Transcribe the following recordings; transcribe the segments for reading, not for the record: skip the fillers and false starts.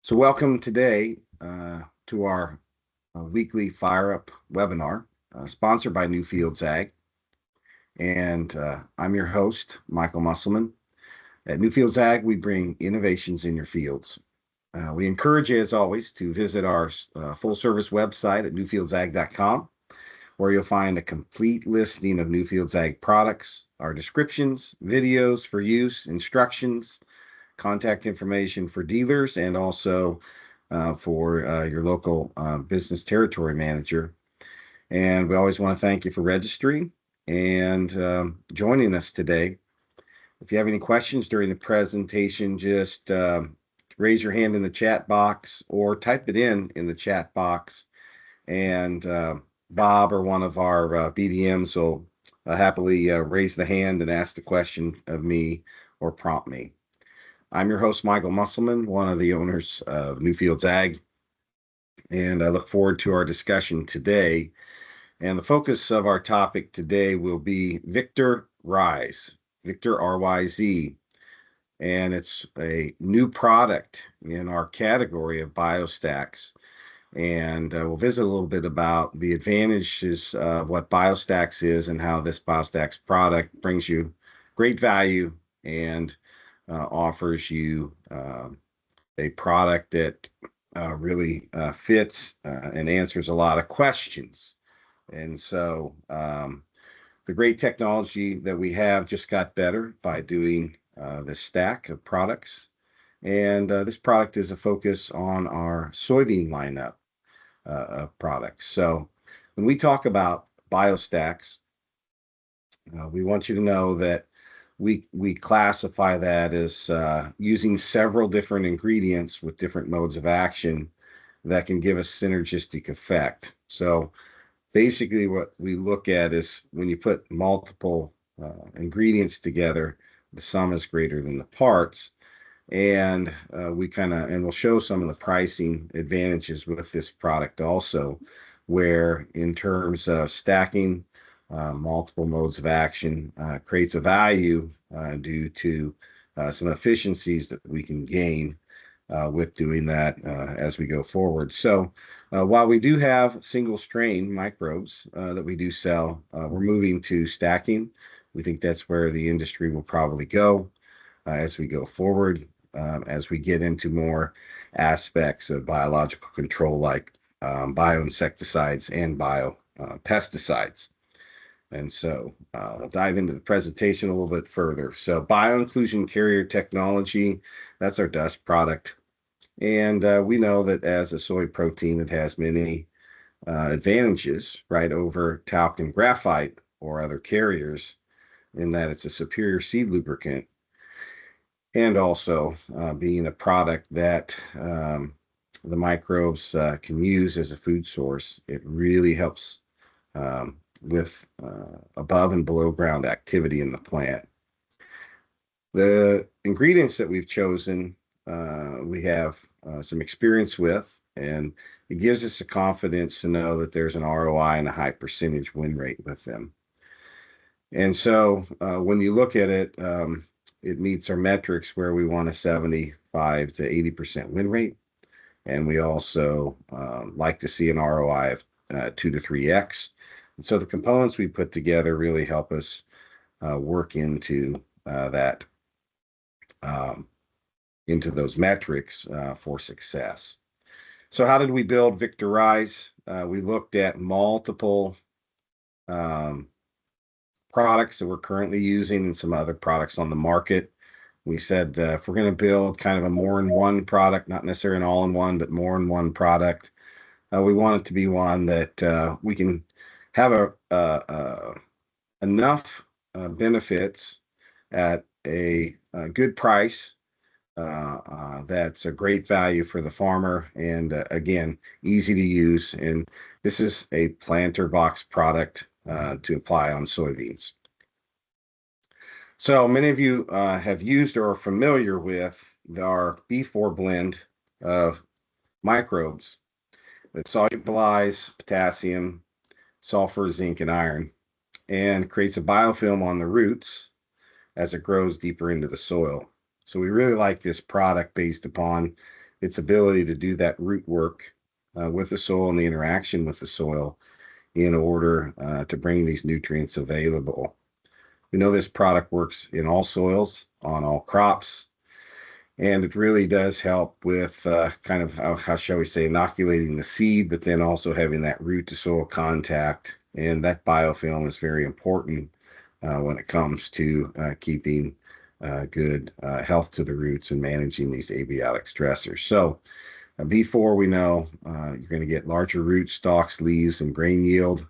So welcome today to our weekly Fire Up webinar, sponsored by Newfields Ag. And I'm your host, Michael Musselman. At Newfields Ag, we bring innovations in your fields. We encourage you, as always, to visit our full-service website at newfieldsag.com, where you'll find a complete listing of Newfields Ag products, our descriptions, videos for use, instructions, contact information for dealers, and also for your local business territory manager. And we always want to thank you for registering and joining us today. If you have any questions during the presentation, just raise your hand in the chat box or type it in the chat box, and Bob or one of our BDMs will happily raise the hand and ask the question of me or prompt me. I'm your host, Michael Musselman, one of the owners of Newfields Ag, and I look forward to our discussion today. And the focus of our topic today will be Vict-R RYZ, Vict-R RYZ, and it's a new product in our category of biostacks. And we'll visit a little bit about the advantages of what biostacks is and how this biostacks product brings you great value and offers you a product that really fits and answers a lot of questions. And so the great technology that we have just got better by doing this stack of products. And this product is a focus on our soybean lineup of products. So when we talk about biostacks, we want you to know that we classify that as using several different ingredients with different modes of action that can give a synergistic effect. So basically what we look at is when you put multiple ingredients together, the sum is greater than the parts. And we'll show some of the pricing advantages with this product also, where in terms of stacking, multiple modes of action creates a value due to some efficiencies that we can gain with doing that as we go forward. So while we do have single strain microbes that we do sell, we're moving to stacking. We think that's where the industry will probably go as we go forward, as we get into more aspects of biological control like bioinsecticides and biopesticides. And so we'll dive into the presentation a little bit further. So bioinclusion carrier technology, that's our dust product. And we know that as a soy protein, it has many advantages, right, over talc and graphite or other carriers, in that it's a superior seed lubricant. And also being a product that the microbes can use as a food source, it really helps with above and below ground activity in the plant. The ingredients that we've chosen, we have some experience with, and it gives us the confidence to know that there's an ROI and a high percentage win rate with them. And so when you look at it, it meets our metrics where we want a 75 to 80% win rate. And we also like to see an ROI of 2 to 3x. And so the components we put together really help us work into that, into those metrics for success. So how did we build Vict-R RYZ? We looked at multiple products that we're currently using and some other products on the market. We said if we're going to build kind of a more-in-one product, not necessarily an all-in-one, but more-in-one product, we want it to be one that we can have enough benefits at a good price that's a great value for the farmer, and again, easy to use. And this is a planter box product to apply on soybeans. So many of you have used or are familiar with our B4 blend of microbes that solubilize potassium, sulfur, zinc, and iron, and creates a biofilm on the roots as it grows deeper into the soil. So we really like this product based upon its ability to do that root work with the soil and the interaction with the soil in order to bring these nutrients available. We know this product works in all soils, on all crops, and it really does help with kind of, how shall we say, inoculating the seed, but then also having that root to soil contact. And that biofilm is very important when it comes to keeping good health to the roots and managing these abiotic stressors. So B4, we know you're going to get larger root stalks, leaves, and grain yield.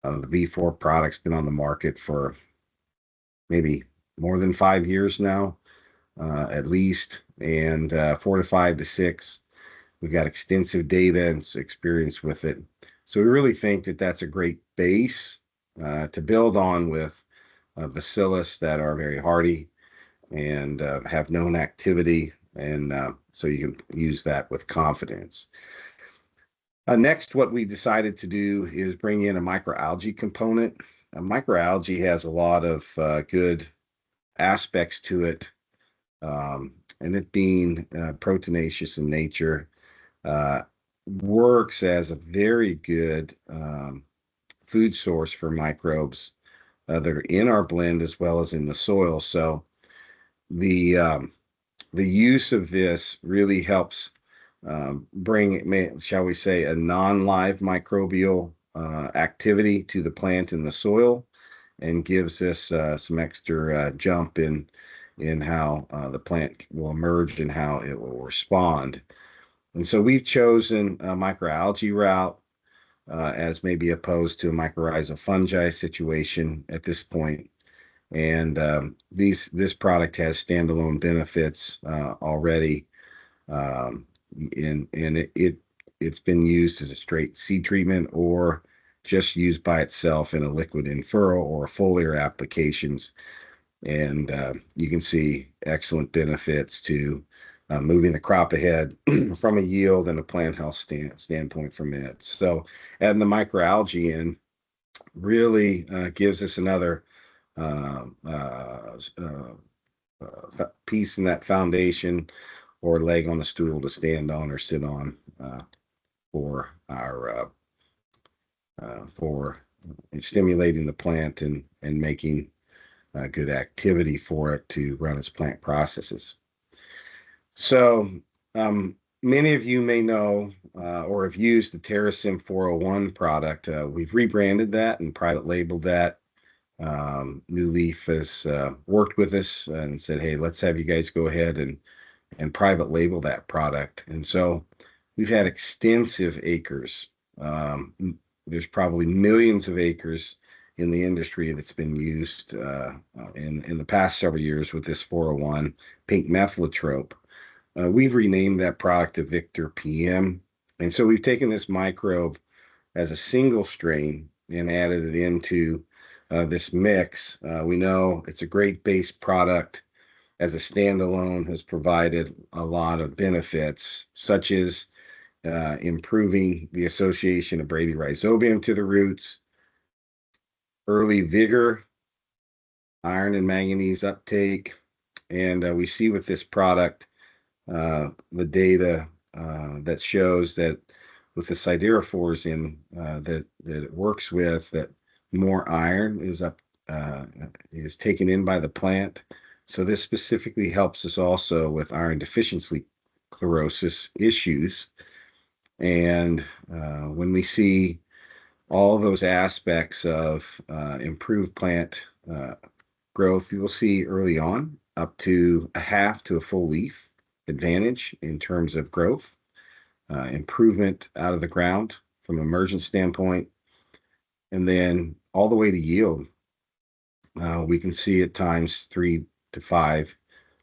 The B4 product's been on the market for maybe more than 5 years now, at least, and 4 to 5 to 6. We've got extensive data and experience with it. So we really think that that's a great base to build on with bacillus that are very hardy and have known activity. And so you can use that with confidence. Next, what we decided to do is bring in a microalgae component. Microalgae has a lot of good aspects to it, and it being proteinaceous in nature, works as a very good food source for microbes that are in our blend as well as in the soil. So the use of this really helps bring, shall we say, a non-live microbial activity to the plant in the soil, and gives us some extra jump in how the plant will emerge and how it will respond. And so we've chosen a microalgae route as maybe opposed to a mycorrhizal fungi situation at this point. And this product has standalone benefits already. It's been used as a straight seed treatment or just used by itself in a liquid in furrow or foliar applications. And you can see excellent benefits to moving the crop ahead from a yield and a plant health standpoint from it. So adding the microalgae in really gives us another piece in that foundation or leg on the stool to stand on or sit on for our for stimulating the plant and making good activity for it to run its plant processes. So many of you may know or have used the TerraSym 401 product. We've rebranded that and private labeled that. New Leaf has worked with us and said, hey, let's have you guys go ahead and private label that product. And so we've had extensive acres. There's probably millions of acres in the industry that's been used in the past several years with this 401 pink methylotrope. We've renamed that product to Vict-R PM. And so we've taken this microbe as a single strain and added it into this mix. We know it's a great base product. As a standalone, has provided a lot of benefits, such as improving the association of bradyrhizobium to the roots, early vigor, iron and manganese uptake. And we see with this product the data that shows that with the siderophores that it works with, that more iron is taken in by the plant. So this specifically helps us also with iron deficiency chlorosis issues. And when we see all those aspects of improved plant growth, you will see early on up to a half to a full leaf advantage in terms of growth, improvement out of the ground from an emergence standpoint, and then all the way to yield. We can see at times 3 to 5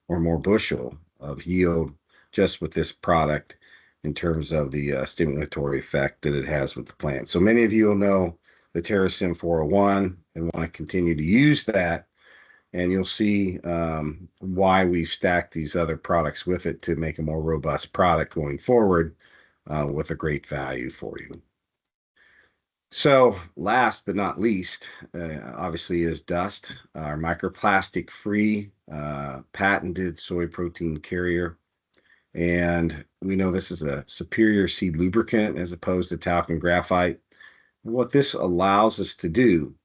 or more bushel of yield just with this product in terms of the stimulatory effect that it has with the plant. So many of you will know the TerraSym 401 and want to continue to use that. And you'll see why we've stacked these other products with it to make a more robust product going forward with a great value for you. So last but not least, obviously, is Dust, our microplastic-free patented soy protein carrier. And we know this is a superior seed lubricant as opposed to talc and graphite. And what this allows us to do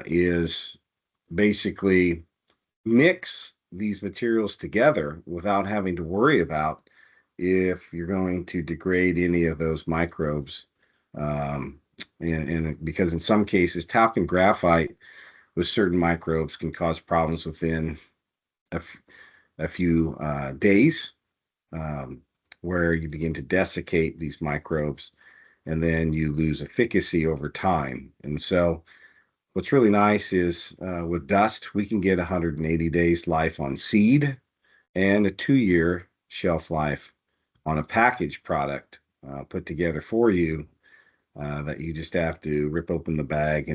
is basically mix these materials together without having to worry about if you're going to degrade any of those microbes. Um, and because in some cases, talc and graphite with certain microbes can cause problems within a few days, um, where you begin to desiccate these microbes and then you lose efficacy over time. And so what's really nice is with dust, we can get 180 days life on seed and a 2-year shelf life on a packaged product put together for you, that you just have to rip open the bag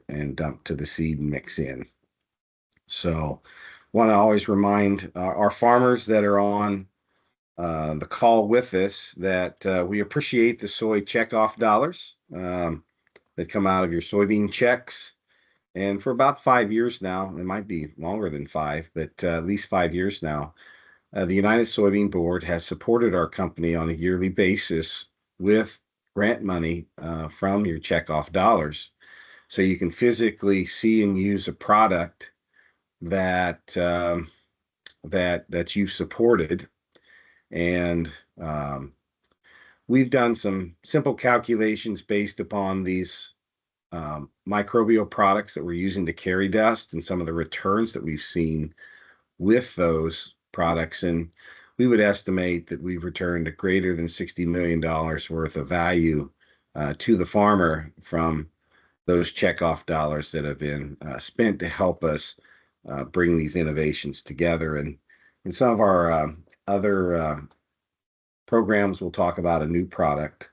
and dump to the seed and mix in. So want to always remind our farmers that are on the call with us that we appreciate the soy checkoff dollars that come out of your soybean checks. And for about 5 years now, it might be longer than five, but at least 5 years now, the United Soybean Board has supported our company on a yearly basis with grant money from your checkoff dollars. So you can physically see and use a product that that you've supported. And we've done some simple calculations based upon these microbial products that we're using to carry dust and some of the returns that we've seen with those products. And we would estimate that we've returned a greater than $60 million worth of value to the farmer from those checkoff dollars that have been spent to help us bring these innovations together. And in some of our other programs, we'll talk about a new product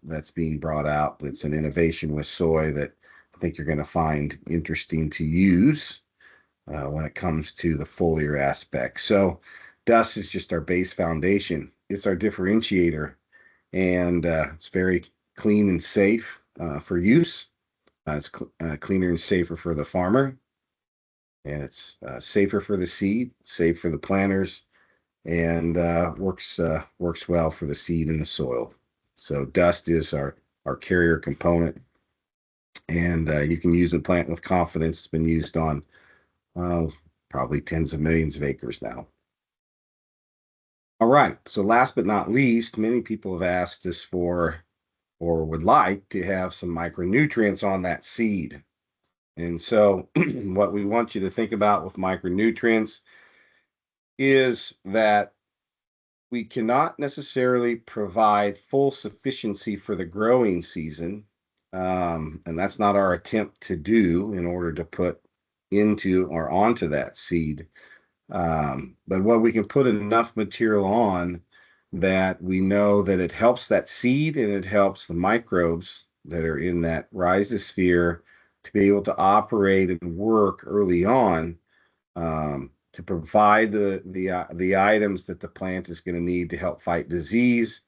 that's being brought out that's an innovation with soy that I think you're going to find interesting to use when it comes to the foliar aspect. So dust is just our base foundation. It's our differentiator, and it's very clean and safe for use. It's cleaner and safer for the farmer, and it's safer for the seed, safe for the planters, and works well for the seed in the soil. So dust is our carrier component, and you can use and plant with confidence. It's been used on probably tens of millions of acres now. All right. So last but not least, many people have asked us for or would like to have some micronutrients on that seed. And so what we want you to think about with micronutrients is that we cannot necessarily provide full sufficiency for the growing season. And that's not our attempt to do in order to put into or onto that seed. But what we can put enough material on that we know that it helps that seed and it helps the microbes that are in that rhizosphere to be able to operate and work early on, to provide the items that the plant is going to need to help fight disease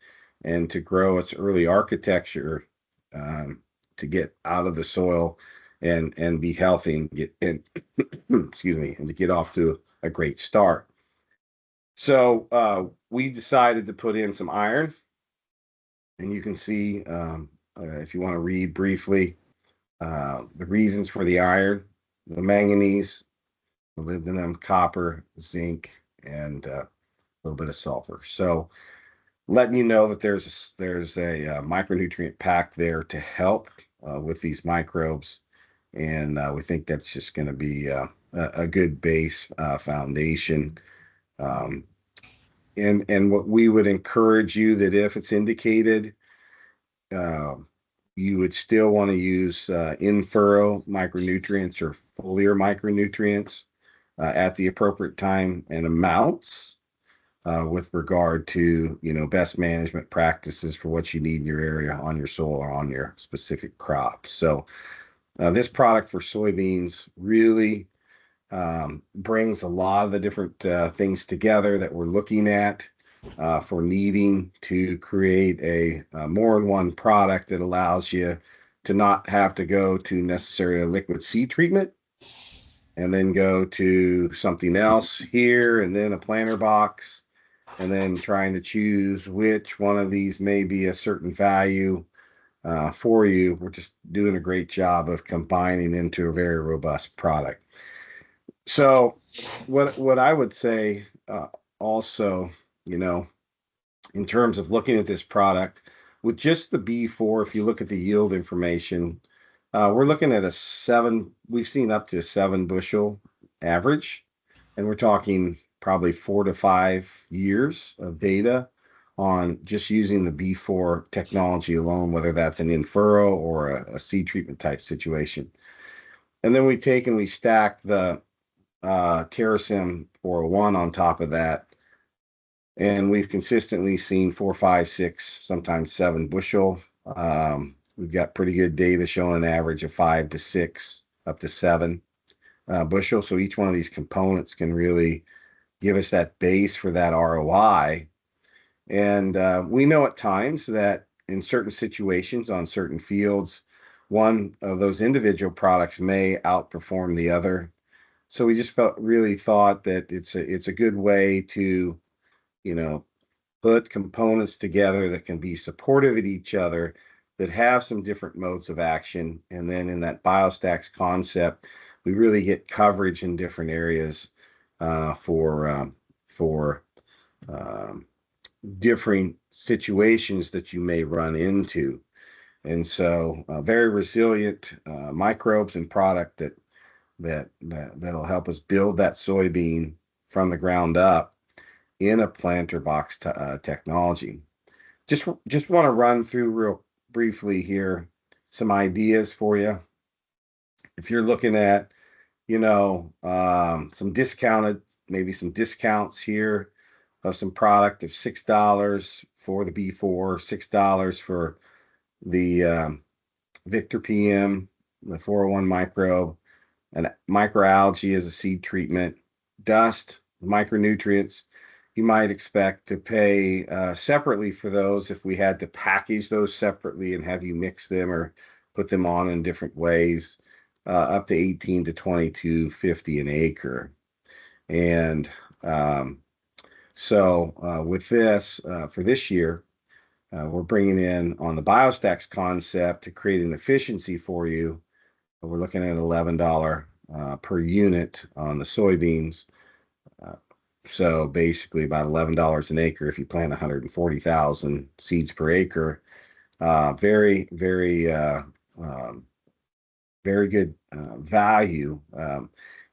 and to grow its early architecture, to get out of the soil and be healthy and get and excuse me, and to get off to a great start. So we decided to put in some iron, and you can see, if you want to read briefly, the reasons for the iron: the manganese, molybdenum, copper, zinc, and a little bit of sulfur. So letting you know that there's a micronutrient pack there to help with these microbes, and we think that's just going to be a good base foundation. Um, and what we would encourage you that if it's indicated, uh, you would still want to use in-furrow micronutrients or foliar micronutrients at the appropriate time and amounts, with regard to best management practices for what you need in your area on your soil or on your specific crop. So this product for soybeans really brings a lot of the different things together that we're looking at for needing to create a more-in-one product that allows you to not have to go to necessarily a liquid seed treatment and then go to something else here and then a planter box. and then trying to choose which one of these may be a certain value for you. We're just doing a great job of combining into a very robust product. So what I would say also, you know, in terms of looking at this product, with just the B4, if you look at the yield information, we're looking at we've seen up to 7 bushel average, and we're talking probably 4 to 5 years of data on just using the B4 technology alone, whether that's an in-furrow or a seed treatment type situation. And then we take and we stack the Terrasim 401 on top of that, and we've consistently seen 4, 5, 6, sometimes 7 bushel. We've got pretty good data showing an average of 5 to 6, up to 7 bushel. So each one of these components can really give us that base for that ROI. And we know at times that in certain situations on certain fields, one of those individual products may outperform the other. So we just really thought that it's a good way to, you know, put components together that can be supportive of each other, that have some different modes of action. And then in that biostacks concept, we really get coverage in different areas for different situations that you may run into. And so very resilient microbes and product that'll help us build that soybean from the ground up in a planter box technology. Just want to run through real briefly here some ideas for you. If you're looking at, some discounts here of some product of $6 for the B4, $6 for the Vict-R PM, the 401 microbe, and microalgae as a seed treatment, dust, micronutrients. You might expect to pay separately for those if we had to package those separately and have you mix them or put them on in different ways, up to 18 to 22.50 an acre. And with this, for this year, we're bringing in on the biostacks concept to create an efficiency for you. We're looking at $11 per unit on the soybeans. So basically about $11 an acre if you plant 140,000 seeds per acre. Very, very, very good value.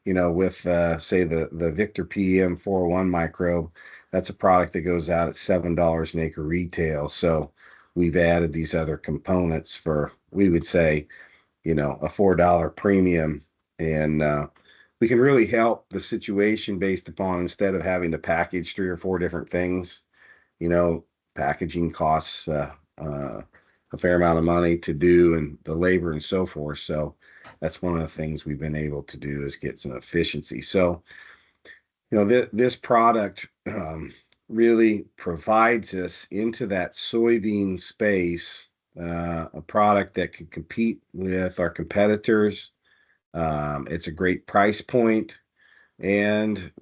With say the Vict-R PM 401 microbe, that's a product that goes out at $7 an acre retail. So we've added these other components for, we would say, a $4 premium, and we can really help the situation based upon, instead of having to package 3 or 4 different things, packaging costs a fair amount of money to do, and the labor and so forth. So that's one of the things we've been able to do, is get some efficiency. So, this product really provides us into that soybean space, a product that can compete with our competitors. It's a great price point, and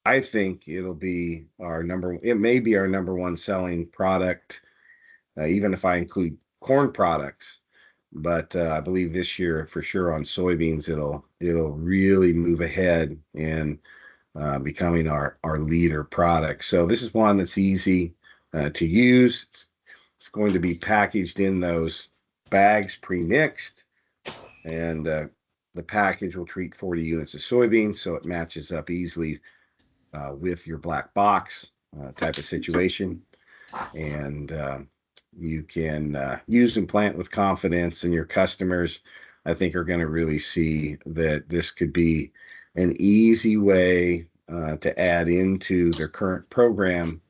I think it may be our number one selling product, even if I include corn products. But I believe this year for sure on soybeans, it'll really move ahead and becoming our leader product. So this is one that's easy to use. It's going to be packaged in those bags pre-mixed, and the package will treat 40 units of soybeans, so it matches up easily with your black box type of situation. And you can use and plant with confidence, and your customers, I think, are going to really see that this could be an easy way to add into their current program,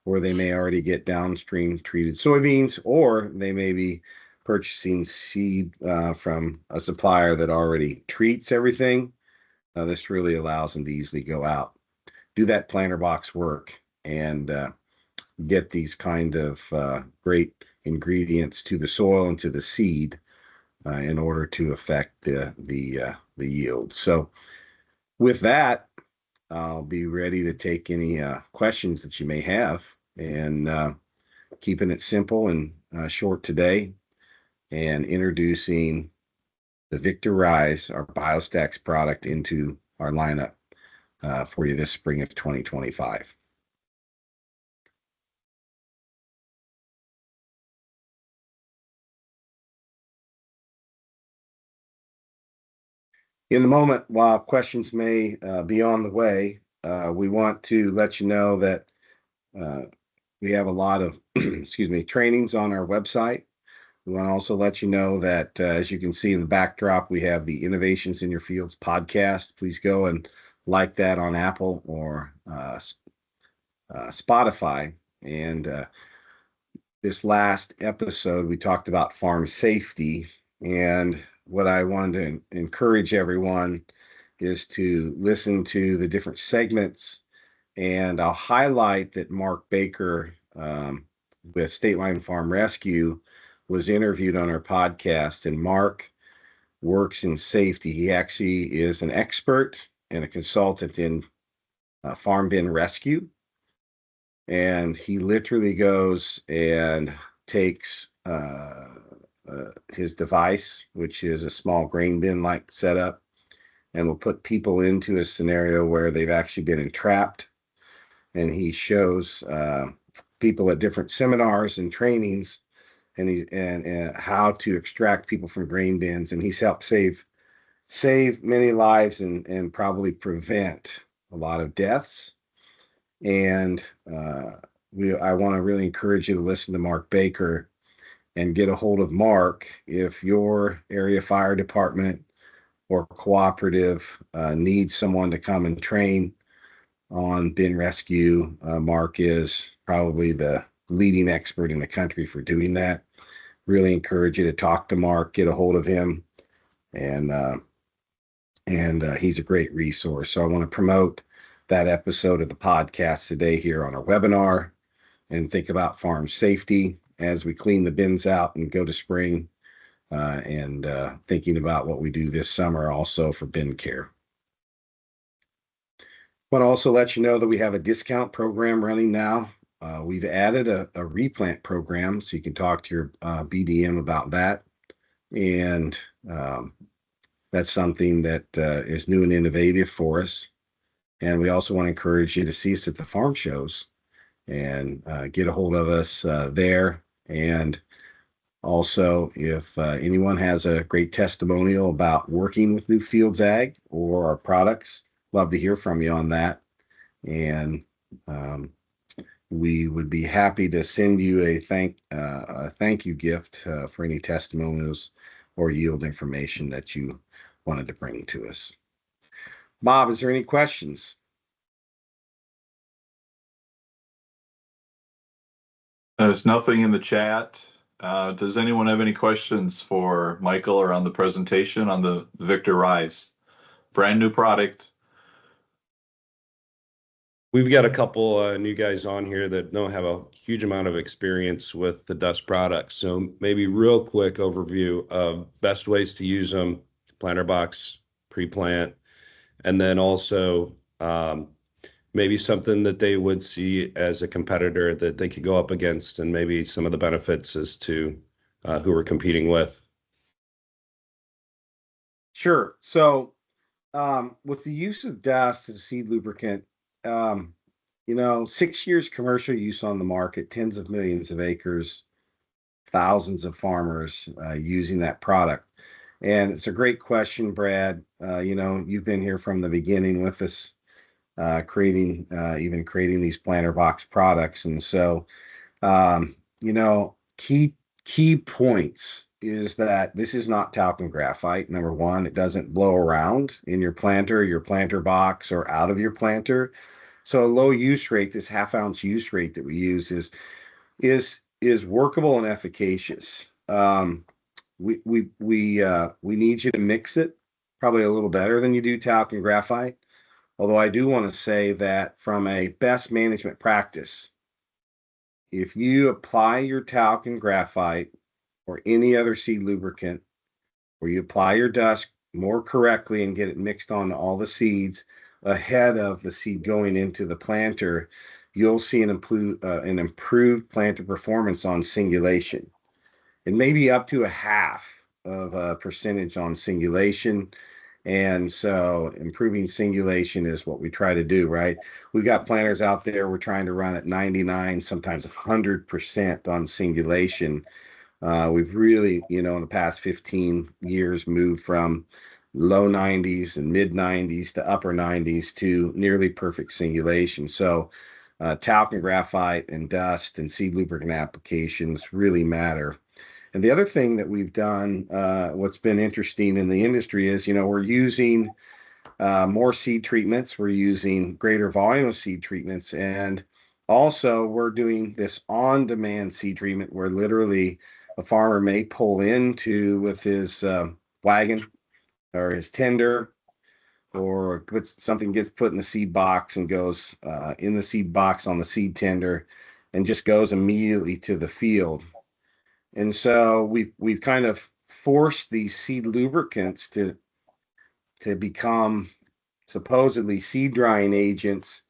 where they may already get downstream treated soybeans, or they may be purchasing seed from a supplier that already treats everything. This really allows them to easily go out, do that planter box work, and get these kind of great ingredients to the soil and to the seed in order to affect the yield. So with that, I'll be ready to take any questions that you may have, and keeping it simple and short today, and introducing the Vict-R RYZ, our Biostacks product, into our lineup for you this spring of 2025. In the moment, while questions may be on the way, we want to let you know that uh, we have a lot of excuse me, trainings on our website. We want to also let you know that, as you can see in the backdrop, we have the Innovations in Your Fields podcast. Please go and like that on Apple or Spotify. And this last episode, we talked about farm safety. And what I wanted to encourage everyone is to listen to the different segments. And I'll highlight that Mark Baker with State Line Farm Rescue was interviewed on our podcast. And Mark works in safety. He actually is an expert and a consultant in farm bin rescue. And he literally goes and takes his device, which is a small grain bin like setup, and will put people into a scenario where they've actually been entrapped. And he shows people at different seminars and trainings, and how to extract people from grain bins. And he's helped save many lives and probably prevent a lot of deaths. And I want to really encourage you to listen to Mark Baker and get a hold of Mark if your area fire department or cooperative needs someone to come and train on bin rescue. Mark is probably the leading expert in the country for doing that. Really encourage you to talk to Mark, get a hold of him, and he's a great resource. So I want to promote that episode of the podcast today here on our webinar, and think about farm safety as we clean the bins out and go to spring, and thinking about what we do this summer also for bin care. I want to also let you know that we have a discount program running now. We've added a replant program, so you can talk to your BDM about that. And that's something that is new and innovative for us. And we also want to encourage you to see us at the farm shows and get a hold of us there. And also, if anyone has a great testimonial about working with Newfields Ag or our products, love to hear from you on that. And we would be happy to send you a thank you gift for any testimonials or yield information that you wanted to bring to us. Bob, is there any questions? There's nothing in the chat. Does anyone have any questions for Michael or on the presentation on the Vict-R RYZ? Brand new product. We've got a couple new guys on here that don't have a huge amount of experience with the dust products. So maybe real quick overview of best ways to use them, planter box, pre-plant, and then also maybe something that they would see as a competitor that they could go up against, and maybe some of the benefits as to who we're competing with. Sure. So with the use of dust as a seed lubricant, 6 years commercial use on the market, tens of millions of acres, thousands of farmers using that product. And it's a great question, Brad. You've been here from the beginning with us, creating these planter box products. And so, key points is that this is not talcum graphite. Number one, it doesn't blow around in your planter box, or out of your planter. So a low use rate, this half-ounce use rate that we use, is workable and efficacious. We need you to mix it probably a little better than you do talcum graphite. Although I do want to say that from a best management practice, if you apply your talcum graphite or any other seed lubricant, or you apply your dust more correctly and get it mixed on all the seeds, ahead of the seed going into the planter, you'll see an improved planter performance on singulation. It may be up to a half of a percentage on singulation. And so improving singulation is what we try to do, right? We've got planters out there, we're trying to run at 99, sometimes 100% on singulation. We've really, in the past 15 years moved from low 90s and mid 90s to upper 90s to nearly perfect singulation. So talc and graphite and dust and seed lubricant applications really matter. And the other thing that we've done, what's been interesting in the industry is, we're using more seed treatments, we're using greater volume of seed treatments, and also we're doing this on-demand seed treatment where literally a farmer may pull into with his wagon or his tender, or something gets put in the seed box and goes in the seed box on the seed tender and just goes immediately to the field. And so we've kind of forced these seed lubricants to become supposedly seed drying agents,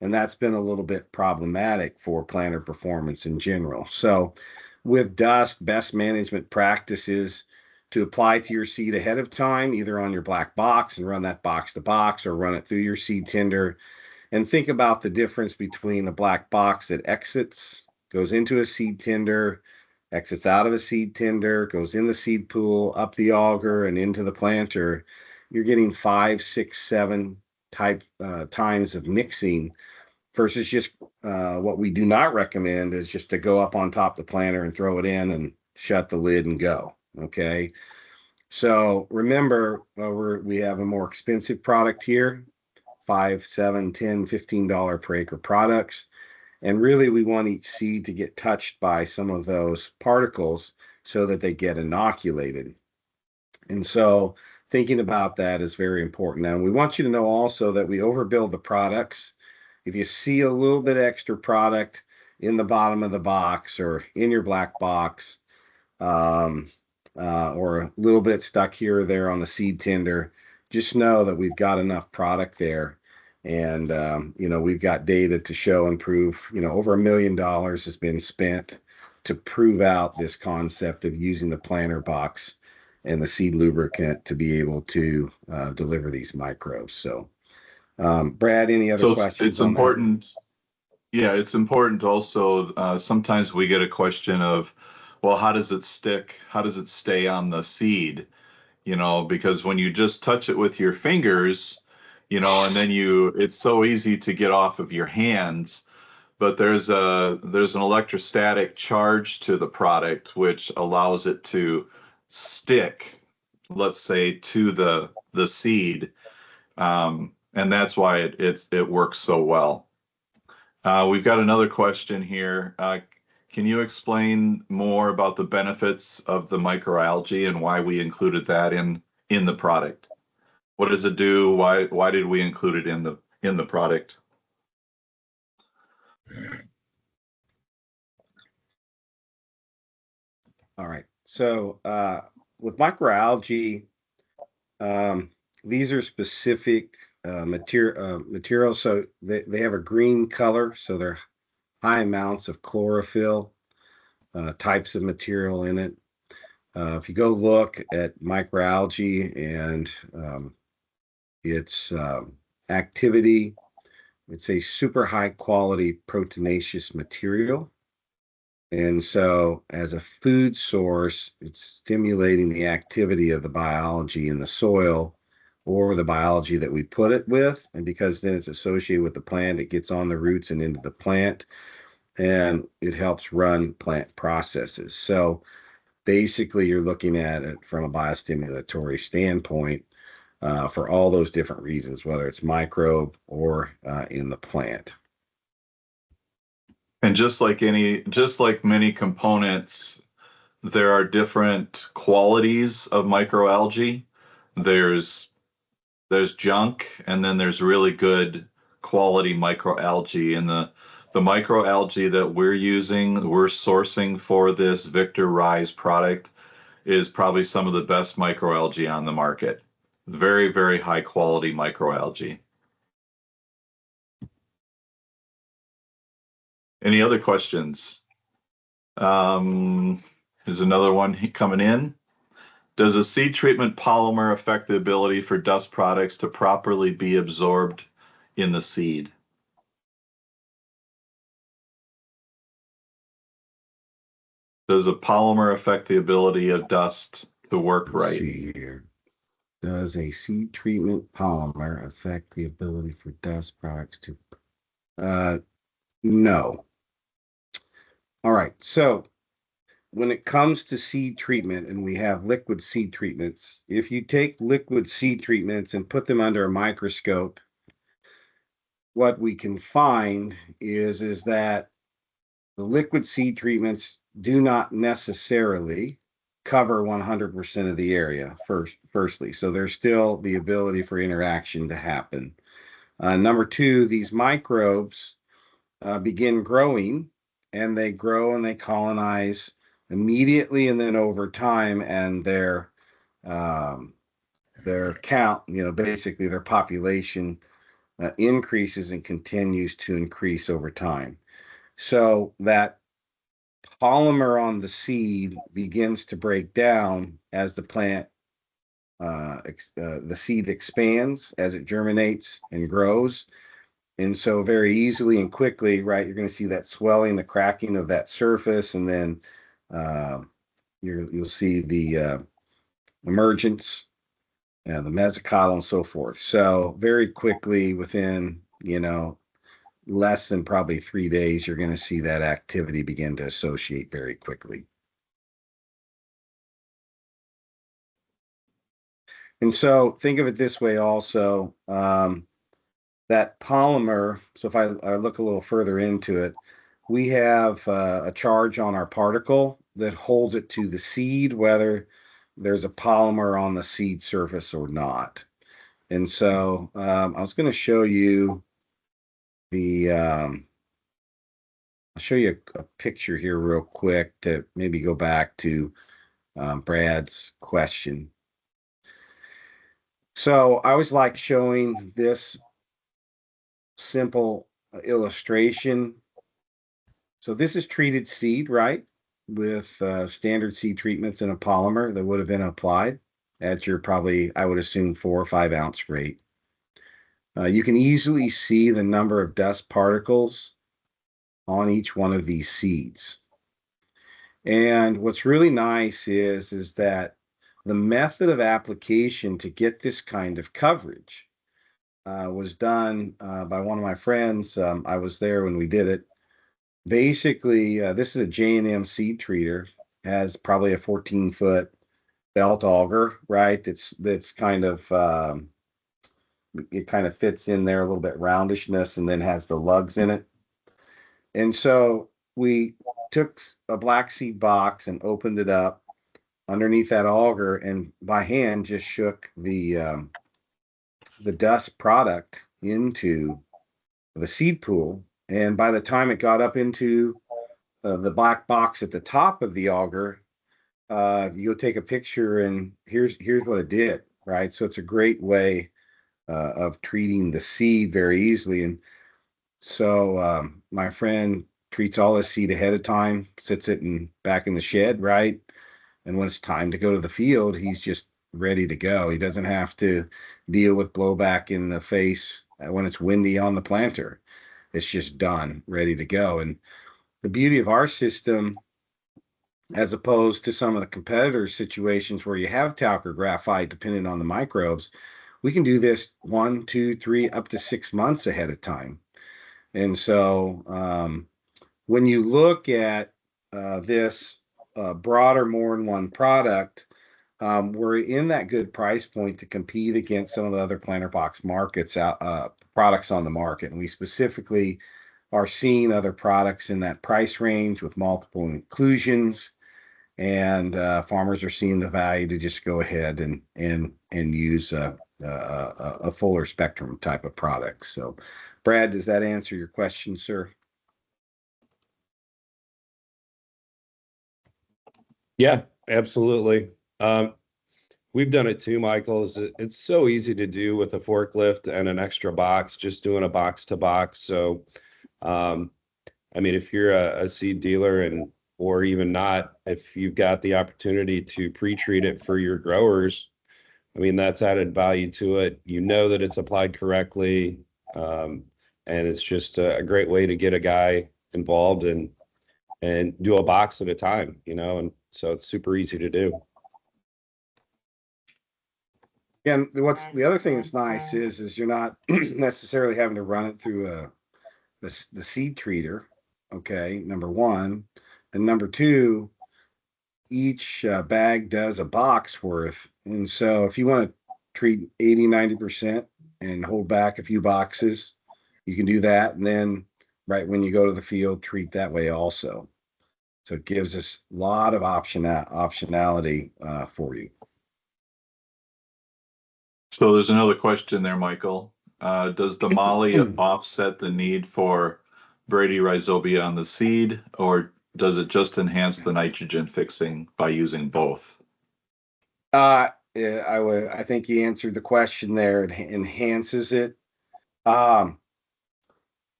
and that's been a little bit problematic for planter performance in general. So with dust, best management practices to apply to your seed ahead of time, either on your black box and run that box to box, or run it through your seed tender, and think about the difference between a black box that goes into a seed tender, exits out of a seed tender, goes in the seed pool, up the auger, and into the planter. You're getting 5, 6, 7 times of mixing versus just what we do not recommend is just to go up on top of the planter and throw it in and shut the lid and go. Okay. So remember, we have a more expensive product here, $5, $7, $10, $15 per acre products. And really, we want each seed to get touched by some of those particles so that they get inoculated. And so thinking about that is very important. And we want you to know also that we overbuild the products. If you see a little bit extra product in the bottom of the box or in your black box, or a little bit stuck here or there on the seed tender, just know that we've got enough product there. And, we've got data to show and prove, over $1 million has been spent to prove out this concept of using the planter box and the seed lubricant to be able to deliver these microbes. So, Brad, any other questions? It's important. Yeah, it's important also. Sometimes we get a question of, well, how does it stick? How does it stay on the seed? Because when you just touch it with your fingers, and then it's so easy to get off of your hands. But there's an electrostatic charge to the product which allows it to stick, let's say, to the seed, and that's why it works so well. We've got another question here. Can you explain more about the benefits of the microalgae and why we included that in the product? What does it do? Why did we include it in the product? All right. So with microalgae, these are specific materials. So they have a green color. So they're high amounts of chlorophyll types of material in it. If you go look at microalgae and its activity, it's a super high quality proteinaceous material. And so as a food source, it's stimulating the activity of the biology in the soil or the biology that we put it with. And because then it's associated with the plant, it gets on the roots and into the plant, and it helps run plant processes. So basically, you're looking at it from a biostimulatory standpoint for all those different reasons, whether it's microbe or in the plant. And just like many components, there are different qualities of microalgae. There's junk, and then there's really good quality microalgae. And the microalgae that we're sourcing for this Vict-R RYZ product is probably some of the best microalgae on the market. Very, very high quality microalgae. Any other questions? Here's another one coming in. Does a seed treatment polymer affect the ability for dust products to properly be absorbed in the seed? Does a polymer affect the ability of dust to work Let's right? see here. Does a seed treatment polymer affect the ability for dust products to? No. All right. So when it comes to seed treatment, and we have liquid seed treatments, if you take liquid seed treatments and put them under a microscope, what we can find is that the liquid seed treatments do not necessarily cover 100% of the area firstly. So there's still the ability for interaction to happen. Number two, these microbes begin growing, and they grow and they colonize immediately and then over time, and their count, basically their population increases and continues to increase over time. So that polymer on the seed begins to break down as the plant, the seed expands, as it germinates and grows. And so very easily and quickly, right, you're going to see that swelling, the cracking of that surface, and then uh, you'll see the emergence, the mesocotyl, and so forth. So very quickly, within, less than probably 3 days, you're going to see that activity begin to associate very quickly. And so think of it this way also, that polymer, so if I look a little further into it, we have a charge on our particle that holds it to the seed, whether there's a polymer on the seed surface or not. And so I was going to show you I'll show you a picture here real quick to maybe go back to Brad's question. So I always like showing this simple illustration. So this is treated seed, right? With standard seed treatments in a polymer that would have been applied at your probably, I would assume, 4 or 5 ounce rate. You can easily see the number of dust particles on each one of these seeds. And what's really nice is that the method of application to get this kind of coverage was done by one of my friends. I was there when we did it. Basically, this is a J&M seed treater, has probably a 14-foot belt auger, right? That's kind of it kind of fits in there a little bit roundishness, and then has the lugs in it. And so we took a black seed box and opened it up underneath that auger, and by hand just shook the dust product into the seed pool. And by the time it got up into the black box at the top of the auger, you'll take a picture, and here's what it did, right? So it's a great way of treating the seed very easily. And so my friend treats all his seed ahead of time, sits it back in the shed, right? And when it's time to go to the field, he's just ready to go. He doesn't have to deal with blowback in the face when it's windy on the planter. It's just done, ready to go. And the beauty of our system, as opposed to some of the competitor situations where you have talc or graphite, depending on the microbes, we can do this 1, 2, 3, up to 6 months ahead of time. And so when you look at this broader, more-in-one product, we're in that good price point to compete against some of the other planter box markets products on the market. And we specifically are seeing other products in that price range with multiple inclusions, and farmers are seeing the value to just go ahead and use a fuller spectrum type of product. So, Brad, does that answer your question, sir? Yeah, absolutely. We've done it too, Michael. It's so easy to do with a forklift and an extra box, just doing a box to box. So I mean, if you're a seed dealer and or even not, if you've got the opportunity to pre-treat it for your growers, I mean, that's added value to it. You know that it's applied correctly. And it's just a great way to get a guy involved and do a box at a time, and so it's super easy to do. And what's the other thing that's nice is you're not necessarily having to run it through the seed treater. Okay, number one, and number two, each bag does a box worth, and so if you want to treat 80-90% and hold back a few boxes, you can do that, and then right when you go to the field, treat that way also. So it gives us a lot of optionality for you. So there's another question there, Michael. Does the Molly offset the need for Brady rhizobia on the seed, or does it just enhance the nitrogen fixing by using both? Yeah, I think you answered the question there. It enhances it.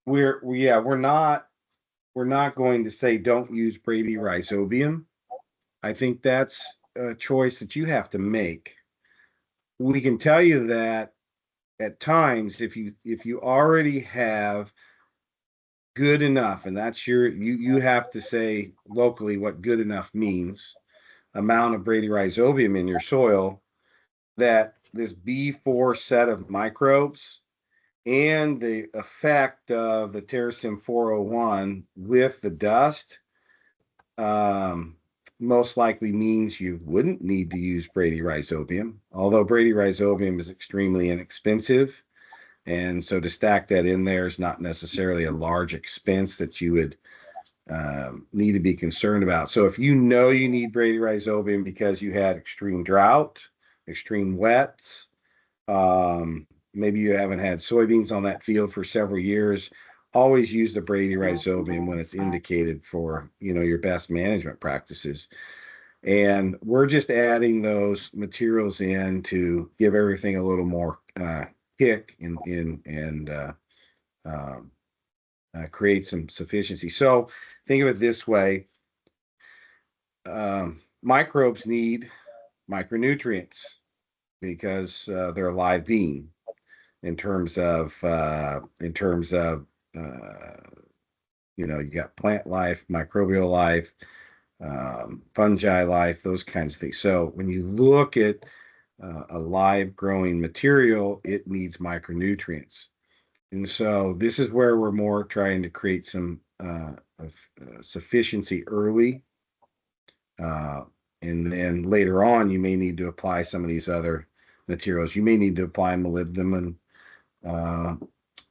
We're not going to say don't use Brady rhizobium. I think that's a choice that you have to make. We can tell you that at times, if you already have good enough, and that's you have to say locally what good enough means, amount of Brady rhizobium in your soil, that this B4 set of microbes and the effect of the Terrasim 401 with the dust most likely means you wouldn't need to use Brady rhizobium, although Brady rhizobium is extremely inexpensive. And so to stack that in there is not necessarily a large expense that you would need to be concerned about. So if you know you need Brady rhizobium because you had extreme drought, extreme wets, maybe you haven't had soybeans on that field for several years, always use the Brady rhizobium when it's indicated for, your best management practices. And we're just adding those materials in to give everything a little more kick and create some sufficiency. So think of it this way. Microbes need micronutrients because they're a live being in terms of you got plant life, microbial life, fungi life, those kinds of things. So when you look at a live growing material, it needs micronutrients. And so this is where we're more trying to create some sufficiency early. And then later on, you may need to apply some of these other materials. You may need to apply molybdenum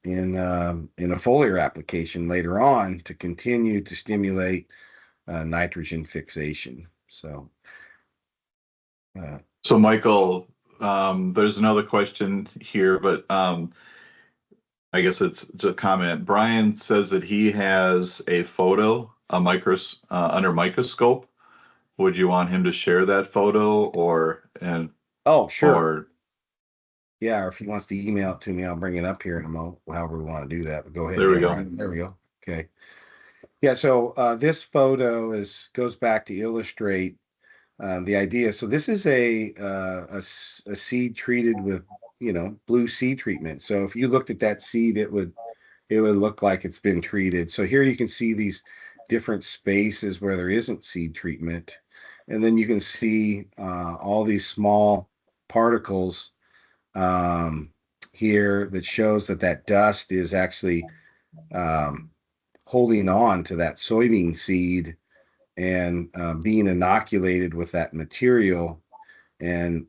in a foliar application later on to continue to stimulate nitrogen fixation. So Michael, there's another question here, but I guess it's a comment. Brian says that he has a photo, under microscope. Would you want him to share that photo oh, sure. Or yeah, or if he wants to email it to me, I'll bring it up here in a moment, however we want to do that. But go ahead. There we go. Brian. There we go. Okay. Yeah, so this photo goes back to illustrate the idea. So this is a seed treated with blue seed treatment. So if you looked at that seed, it would look like it's been treated. So here you can see these different spaces where there isn't seed treatment, and then you can see all these small particles here that shows that dust is actually holding on to that soybean seed and being inoculated with that material and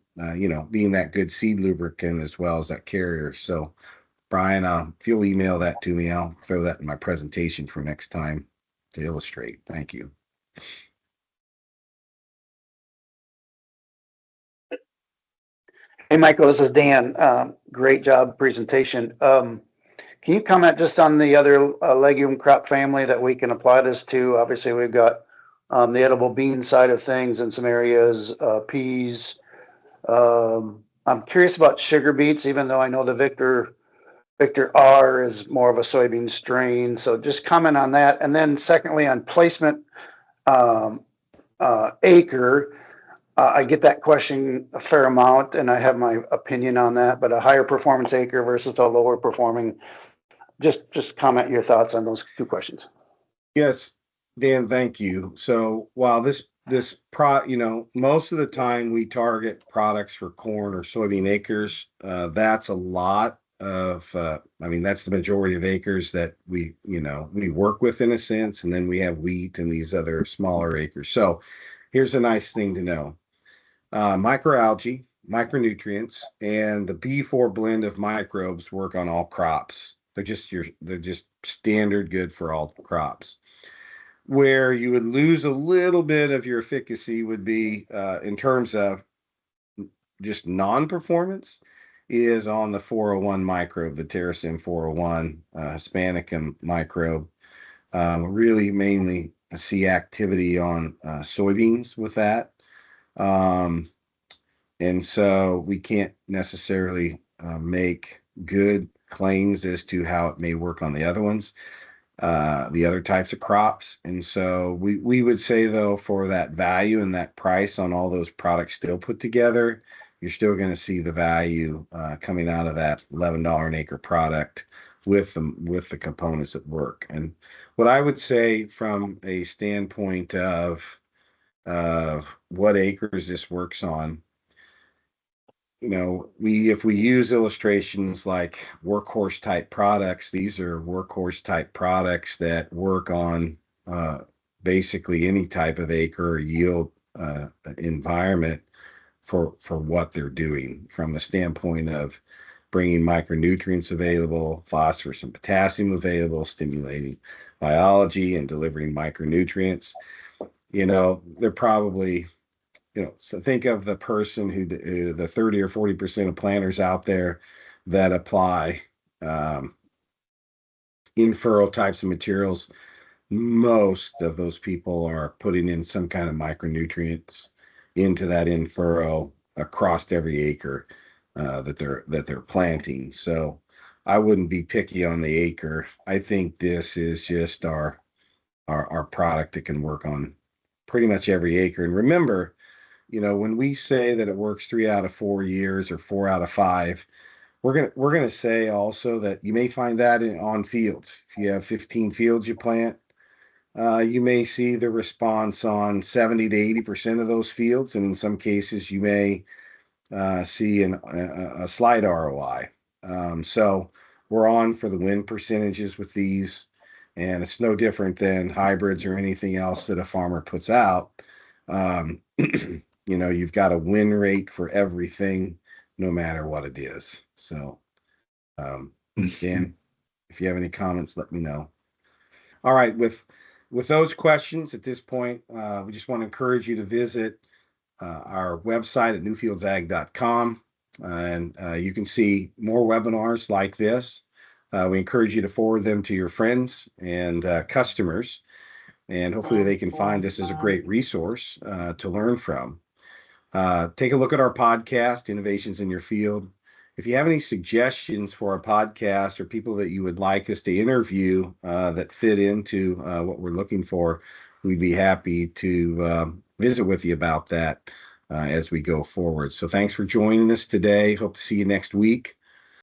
being that good seed lubricant as well as that carrier. So Brian, if you'll email that to me, I'll throw that in my presentation for next time to illustrate. Thank you. Hey, Michael, this is Dan. Great job presentation. Can you comment just on the other legume crop family that we can apply this to? Obviously, we've got the edible bean side of things in some areas, peas. I'm curious about sugar beets, even though I know the Vict-R Vict-R is more of a soybean strain. So just comment on that. And then secondly, on placement um, acre, I get that question a fair amount, and I have my opinion on that. But a higher performance acre versus a lower performing, just comment your thoughts on those two questions. Yes, Dan, thank you. So while most of the time we target products for corn or soybean acres, that's a lot of, that's the majority of acres that we work with in a sense, and then we have wheat and these other smaller acres. So here's a nice thing to know. Microalgae, micronutrients, and the B4 blend of microbes work on all crops. They're just standard good for all crops. Where you would lose a little bit of your efficacy would be in terms of just non-performance is on the 401 microbe, the Terracin 401 Hispanicum microbe. Really mainly see activity on soybeans with that. And so we can't necessarily make good claims as to how it may work on the other ones, the other types of crops. And so we would say, though, for that value and that price on all those products still put together, you're still going to see the value coming out of that $11 an acre product with the components that work. And what I would say from a standpoint of what acres this works on, if we use illustrations like workhorse type products, these are workhorse type products that work on basically any type of acre or yield environment for what they're doing from the standpoint of bringing micronutrients available, phosphorus and potassium available, stimulating biology and delivering micronutrients. They're probably, so think of the person the 30 or 40% of planters out there that apply in-furrow types of materials. Most of those people are putting in some kind of micronutrients into that in-furrow across every acre that they're planting. So I wouldn't be picky on the acre. I think this is just our product that can work on pretty much every acre. And remember, when we say that it works 3 out of 4 years or 4 out of 5, we're gonna say also that you may find that on fields. If you have 15 fields you plant, you may see the response on 70 to 80% of those fields, and in some cases you may see a slight ROI. So we're on for the win percentages with these, and it's no different than hybrids or anything else that a farmer puts out. You've got a win rate for everything, no matter what it is. So, Dan, if you have any comments, let me know. All right, with those questions at this point, we just want to encourage you to visit our website at newfieldsag.com, and you can see more webinars like this. We encourage you to forward them to your friends and customers, and hopefully they can find this as a great resource to learn from. Take a look at our podcast, Innovations in Your Field. If you have any suggestions for a podcast or people that you would like us to interview that fit into what we're looking for, we'd be happy to visit with you about that as we go forward. So thanks for joining us today. Hope to see you next week.